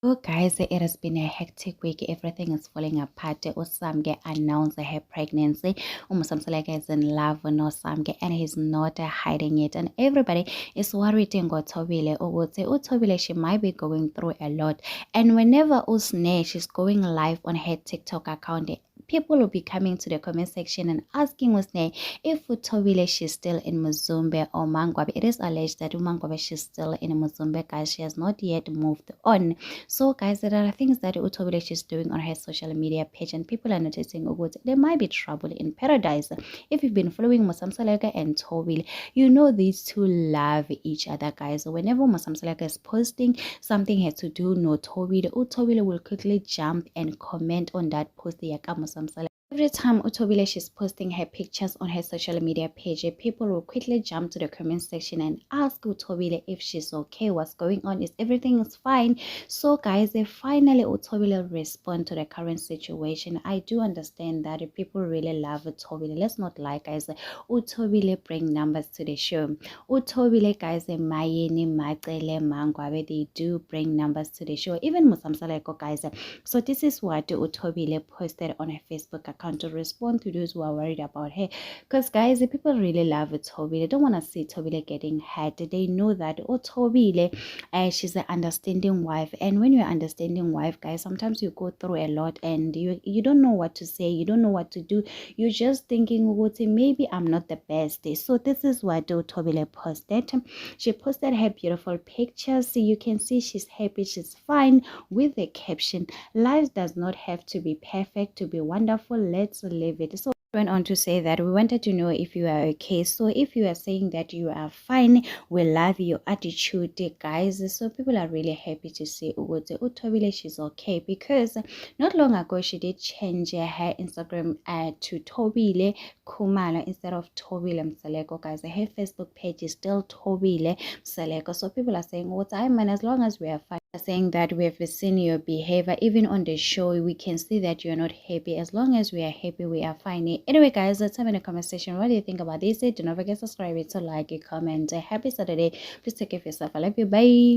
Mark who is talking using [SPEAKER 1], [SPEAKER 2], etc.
[SPEAKER 1] Oh guys, it has been a hectic week. Everything is falling apart. Usamge announced her pregnancy. Umusamsaleka is in love with Usamge and he's not hiding it. And everybody is worried ngotobile ukuthi uThobile she might be going through a lot. And whenever Usne she's going live on her TikTok account, people will be coming to the comment section and asking Usne if uThobile she's still in Muzumbe or Mangwabe. It is alleged that Mangwabe she's still in Muzumbe, guys. She has not yet moved on. So guys, there are things that uThobile is doing on her social media page and people are noticing there might be trouble in paradise. If you've been following Mosamsaleka and Thobile, you know these two love each other, guys. So whenever Mosamsaleka is posting something has to do no Thobile, uThobile will quickly jump and comment on that post. Every time uThobile she's posting her pictures on her social media page, people will quickly jump to the comment section and ask uThobile if she's okay, what's going on, is everything is fine. So guys, finally uThobile respond to the current situation. I do understand that people really love uThobile. Let's not lie, guys. uThobile bring numbers to the show. uThobile, guys, Mayeni, Macele, Mangwabe, they do bring numbers to the show. Even Mosamsaleko, guys. So this is what uThobile posted on her Facebook account to respond to those who are worried about her, because guys, the people really love Thobile. They don't want to see Thobile getting hurt. They know that Thobile, she's an understanding wife, and when you're an understanding wife, guys, sometimes you go through a lot and you don't know what to say, you don't know what to do, you're just thinking maybe I'm not the best. So this is what Thobile posted. She posted her beautiful pictures, so you can see she's happy, she's fine, with the caption, life does not have to be perfect to be wonderful, let's live it. So went on to say that we wanted to know if you are okay. So if you are saying that you are fine, we love your attitude, guys. So people are really happy to see uThobile she's okay, because not long ago she did change her Instagram to Thobile Khumalo instead of Thobile Msaleko, guys. Her Facebook page is still Thobile Msaleko. So people are saying, what I mean, as long as we are fine, saying that we have seen your behavior even on the show, we can see that you're not happy. As long as we are happy, we are fine. Anyway guys, let's have in the comment section what do you think about this. Do not forget to subscribe, to like, comment. Happy Saturday. Please take care of yourself. I love you. Bye.